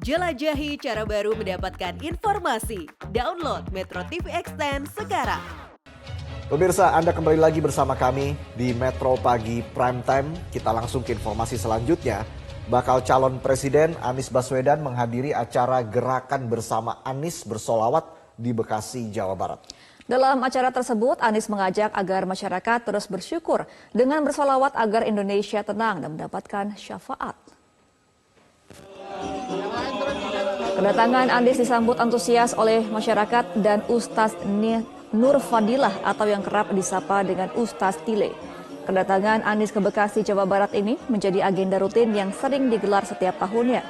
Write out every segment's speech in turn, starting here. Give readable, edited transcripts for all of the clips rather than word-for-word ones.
Jelajahi cara baru mendapatkan informasi. Download Metro TV Extend sekarang. Pemirsa, Anda kembali lagi bersama kami di Metro Pagi Prime Time. Kita langsung ke informasi selanjutnya. Bakal calon Presiden Anies Baswedan menghadiri acara Gerakan Bersama Anies Bersolawat di Bekasi, Jawa Barat. Dalam acara tersebut, Anies mengajak agar masyarakat terus bersyukur dengan bersolawat agar Indonesia tenang dan mendapatkan syafaat. Kedatangan Anies disambut antusias oleh masyarakat dan Ustaz Nur Fadilah atau yang kerap disapa dengan Ustaz Tile. Kedatangan Anies ke Bekasi, Jawa Barat ini menjadi agenda rutin yang sering digelar setiap tahunnya.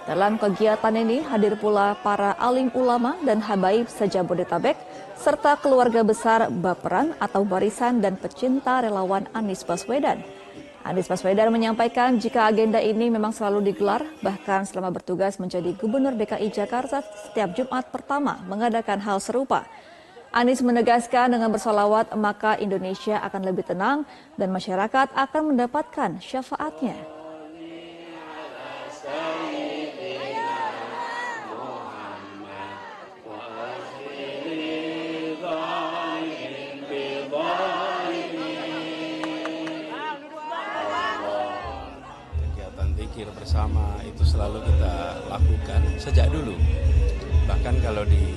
Dalam kegiatan ini hadir pula para alim ulama dan habaib se-Jabodetabek serta keluarga besar Baperan atau barisan dan pecinta relawan Anies Baswedan. Anies Baswedan menyampaikan jika agenda ini memang selalu digelar, bahkan selama bertugas menjadi Gubernur DKI Jakarta setiap Jumat pertama mengadakan hal serupa. Anies menegaskan dengan bersolawat maka Indonesia akan lebih tenang dan masyarakat akan mendapatkan syafaatnya. Zikir bersama itu selalu kita lakukan sejak dulu. Bahkan kalau di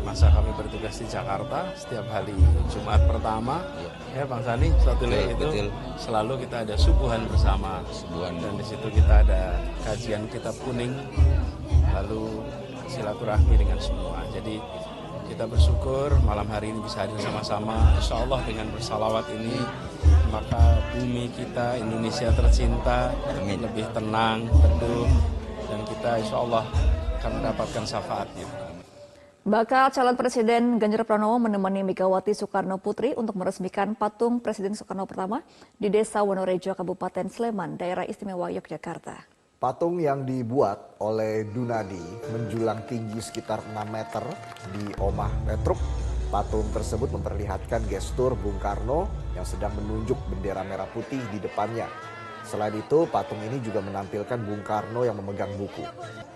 masa kami bertugas di Jakarta, setiap hari Jumat pertama, ya Bang Sani, betul. Selalu kita ada subuhan bersama. Dan di situ kita ada kajian kitab kuning, lalu silaturahmi dengan semua. Jadi kita bersyukur malam hari ini bisa hadir sama-sama. Insya Allah dengan bersalawat ini maka bumi kita Indonesia tercinta lebih tenang, teduh, dan kita insya Allah akan mendapatkan syafaatnya. Bakal calon Presiden Ganjar Pranowo menemani Megawati Soekarno Putri untuk meresmikan patung Presiden Soekarno pertama di Desa Wonorejo, Kabupaten Sleman, Daerah Istimewa Yogyakarta. Patung yang dibuat oleh Dunadi menjulang tinggi sekitar 6 meter di Omah Petruk. Patung tersebut memperlihatkan gestur Bung Karno yang sedang menunjuk bendera merah putih di depannya. Selain itu, patung ini juga menampilkan Bung Karno yang memegang buku.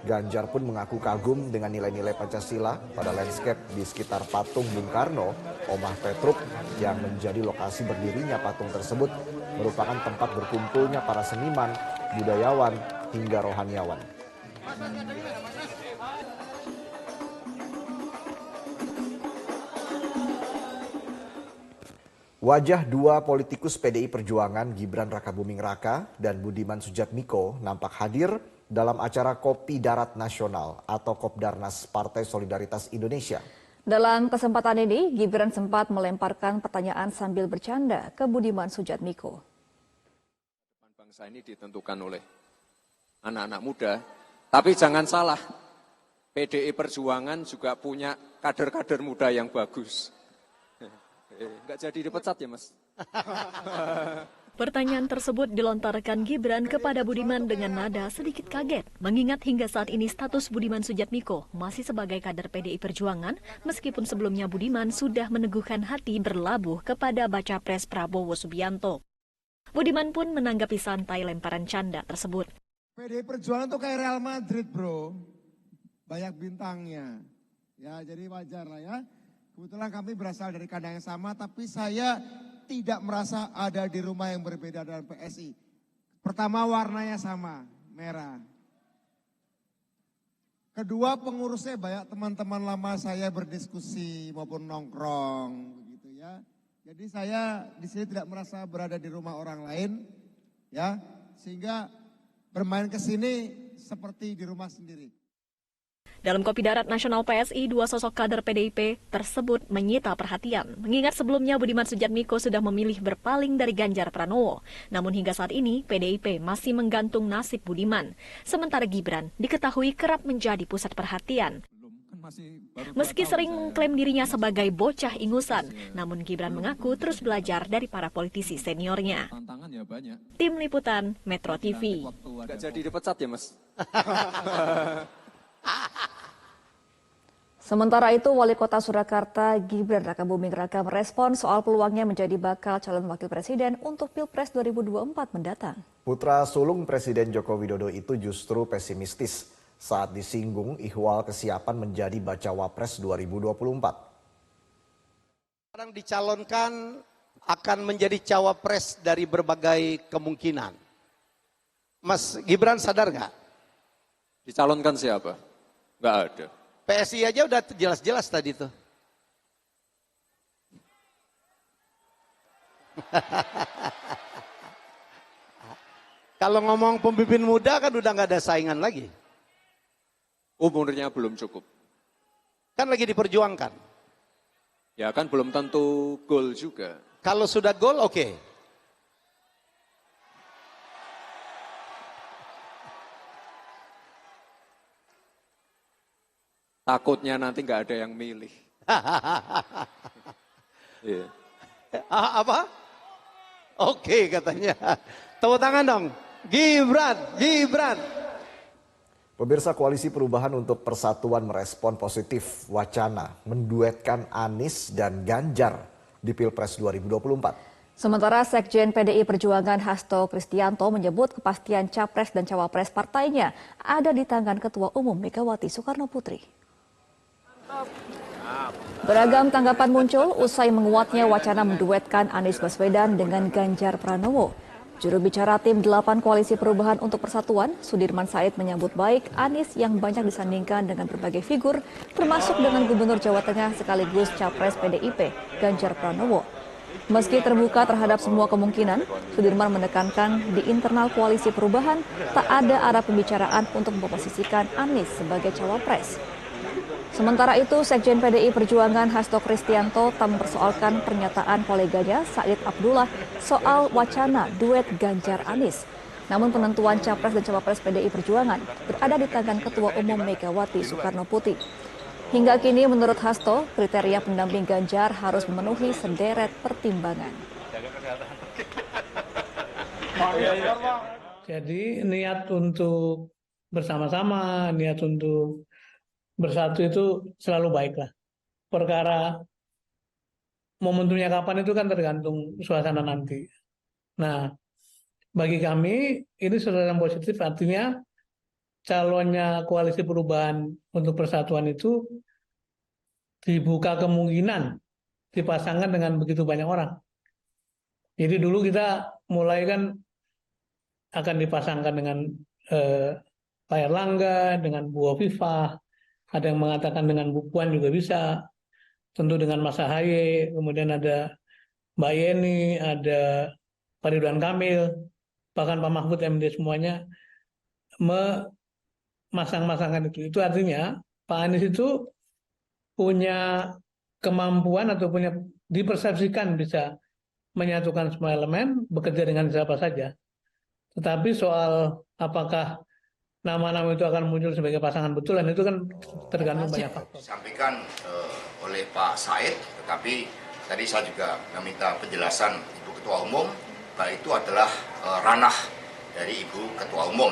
Ganjar pun mengaku kagum dengan nilai-nilai Pancasila pada landscape di sekitar patung Bung Karno, Omah Petruk, yang menjadi lokasi berdirinya patung tersebut merupakan tempat berkumpulnya para seniman, budayawan, hingga rohaniawan. Wajah dua politikus PDI Perjuangan Gibran Rakabuming Raka dan Budiman Sujatmiko nampak hadir dalam acara Kopi Darat Nasional atau Kopdarnas Partai Solidaritas Indonesia. Dalam kesempatan ini, Gibran sempat melemparkan pertanyaan sambil bercanda ke Budiman Sujatmiko. Bangsa ini ditentukan oleh anak-anak muda, tapi jangan salah, PDI Perjuangan juga punya kader-kader muda yang bagus. Enggak jadi dipecat ya, Mas? Pertanyaan tersebut dilontarkan Gibran kepada Budiman dengan nada sedikit kaget, mengingat hingga saat ini status Budiman Sujatmiko masih sebagai kader PDI Perjuangan, meskipun sebelumnya Budiman sudah meneguhkan hati berlabuh kepada baca pres Prabowo Subianto. Budiman pun menanggapi santai lemparan canda tersebut. PDI Perjuangan tuh kayak Real Madrid, bro. Banyak bintangnya. Ya, jadi wajar lah ya. Kebetulan kami berasal dari kandang yang sama, tapi saya tidak merasa ada di rumah yang berbeda dengan PSI. Pertama, warnanya sama, merah. Kedua, pengurusnya banyak teman-teman lama saya berdiskusi maupun nongkrong, begitu ya. Jadi saya di sini tidak merasa berada di rumah orang lain, ya, sehingga bermain ke sini seperti di rumah sendiri. Dalam Kopi Darat Nasional PSI, dua sosok kader PDIP tersebut menyita perhatian. Mengingat sebelumnya Budiman Sujatmiko sudah memilih berpaling dari Ganjar Pranowo. Namun hingga saat ini, PDIP masih menggantung nasib Budiman. Sementara Gibran diketahui kerap menjadi pusat perhatian. Meski sering mengklaim dirinya sebagai bocah ingusan, namun Gibran mengaku terus belajar dari para politisi seniornya. Tim Liputan Metro TV. Enggak jadi dipecat ya, Mas? Sementara itu, Wali Kota Surakarta Gibran Rakabuming Raka merespon soal peluangnya menjadi bakal calon wakil presiden untuk Pilpres 2024 mendatang. Putra sulung Presiden Joko Widodo itu justru pesimistis. saat disinggung ihwal kesiapan menjadi bacawa pres 2024. Sekarang dicalonkan akan menjadi cawapres dari berbagai kemungkinan. Mas Gibran sadar nggak? Dicalonkan siapa? Nggak ada. PSI aja udah jelas-jelas tadi tuh. Kalau ngomong pemimpin muda kan udah nggak ada saingan lagi. Umurnya belum cukup. Kan lagi diperjuangkan. Ya kan belum tentu gol juga. Kalau sudah gol oke. Takutnya nanti nggak ada yang milih. Iya. Apa? Oke katanya. Tepuk tangan dong. Gibran. Pemirsa, Koalisi Perubahan untuk Persatuan merespon positif wacana menduetkan Anies dan Ganjar di Pilpres 2024. Sementara Sekjen PDI Perjuangan Hasto Kristianto menyebut kepastian capres dan cawapres partainya ada di tangan Ketua Umum Megawati Soekarnoputri. Beragam tanggapan muncul usai menguatnya wacana menduetkan Anies Baswedan dengan Ganjar Pranowo. Juru bicara tim 8 Koalisi Perubahan untuk Persatuan, Sudirman Said menyambut baik Anies yang banyak disandingkan dengan berbagai figur, termasuk dengan Gubernur Jawa Tengah sekaligus Capres PDIP, Ganjar Pranowo. Meski terbuka terhadap semua kemungkinan, Sudirman menekankan di internal Koalisi Perubahan tak ada arah pembicaraan untuk memposisikan Anies sebagai cawapres. Sementara itu, Sekjen PDI Perjuangan Hasto Kristianto tak mempersoalkan pernyataan koleganya Said Abdullah soal wacana duet Ganjar Anies. Namun penentuan capres dan cawapres PDI Perjuangan berada di tangan Ketua Umum Megawati Soekarnoputri. Hingga kini menurut Hasto, kriteria pendamping Ganjar harus memenuhi sederet pertimbangan. Jadi niat untuk bersama-sama, niat untuk bersatu itu selalu baik lah. Perkara momentumnya kapan itu kan tergantung suasana nanti. Nah, bagi kami ini sesuatu yang positif, artinya calonnya Koalisi Perubahan untuk Persatuan itu dibuka kemungkinan dipasangkan dengan begitu banyak orang. Jadi dulu kita mulai kan akan dipasangkan dengan Pak Erlangga, dengan Bu Hovifah, ada yang mengatakan dengan Bu Puan juga bisa, tentu dengan Mas Ahaye, kemudian ada Mbak Yeni, ada Pak Ridwan Kamil, bahkan Pak Mahfud MD semuanya memasang-masangkan itu. Itu artinya Pak Anies itu punya kemampuan atau punya dipersepsikan bisa menyatukan semua elemen, bekerja dengan siapa saja. Tetapi soal apakah nama-nama itu akan muncul sebagai pasangan betulan itu kan tergantung banyak faktor. Disampaikan oleh Pak Said, tetapi tadi saya juga meminta penjelasan Ibu Ketua Umum bahwa itu adalah ranah dari Ibu Ketua Umum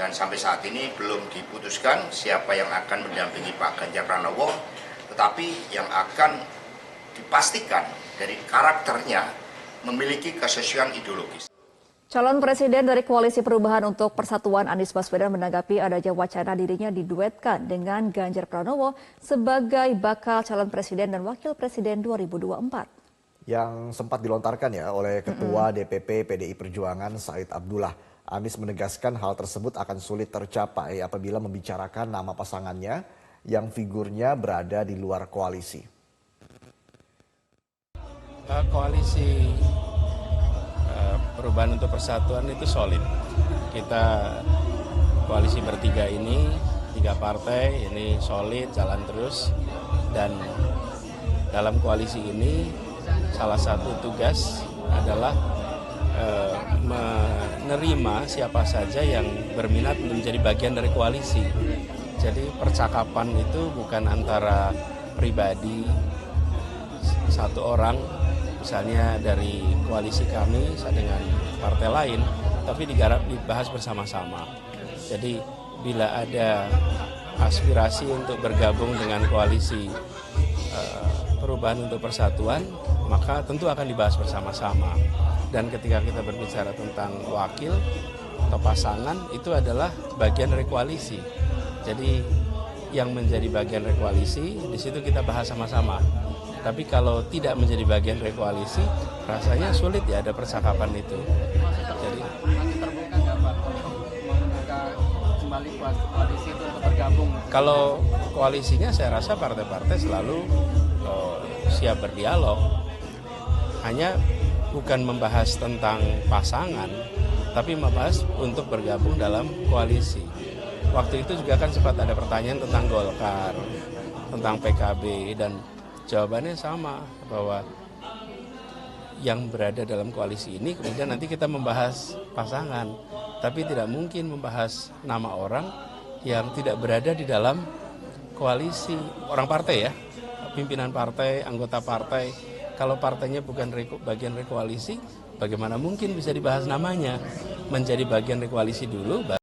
dan sampai saat ini belum diputuskan siapa yang akan mendampingi Pak Ganjar Pranowo, tetapi yang akan dipastikan dari karakternya memiliki kesesuaian ideologis. Calon Presiden dari Koalisi Perubahan untuk Persatuan Anies Baswedan menanggapi adanya wacana dirinya diduetkan dengan Ganjar Pranowo sebagai bakal calon Presiden dan Wakil Presiden 2024. Yang sempat dilontarkan ya oleh Ketua DPP PDI Perjuangan Said Abdullah. Anies menegaskan hal tersebut akan sulit tercapai apabila membicarakan nama pasangannya yang figurnya berada di luar koalisi. Koalisi Perubahan untuk Persatuan itu solid. Kita koalisi bertiga ini, 3 partai ini solid, jalan terus. Dan dalam koalisi ini salah satu tugas adalah menerima siapa saja yang berminat menjadi bagian dari koalisi. Jadi percakapan itu bukan antara pribadi satu orang, misalnya dari koalisi kami dengan partai lain, tapi dibahas bersama-sama. Jadi bila ada aspirasi untuk bergabung dengan koalisi Perubahan untuk Persatuan, maka tentu akan dibahas bersama-sama. Dan ketika kita berbicara tentang wakil atau pasangan, itu adalah bagian dari koalisi. Jadi yang menjadi bagian rekoalisi, di situ kita bahas sama-sama. Tapi kalau tidak menjadi bagian rekoalisi, rasanya sulit ya ada percakapan itu. Jadi nanti terbuka nggak Pak untuk membuka kembali koalisi itu untuk bergabung? Kalau koalisinya saya rasa partai-partai selalu siap berdialog. Hanya bukan membahas tentang pasangan, tapi membahas untuk bergabung dalam koalisi. Waktu itu juga kan sempat ada pertanyaan tentang Golkar, tentang PKB, dan jawabannya sama, bahwa yang berada dalam koalisi ini kemudian nanti kita membahas pasangan, tapi tidak mungkin membahas nama orang yang tidak berada di dalam koalisi. Orang partai ya, pimpinan partai, anggota partai, kalau partainya bukan bagian rekoalisi, bagaimana mungkin bisa dibahas namanya? Menjadi bagian rekoalisi dulu.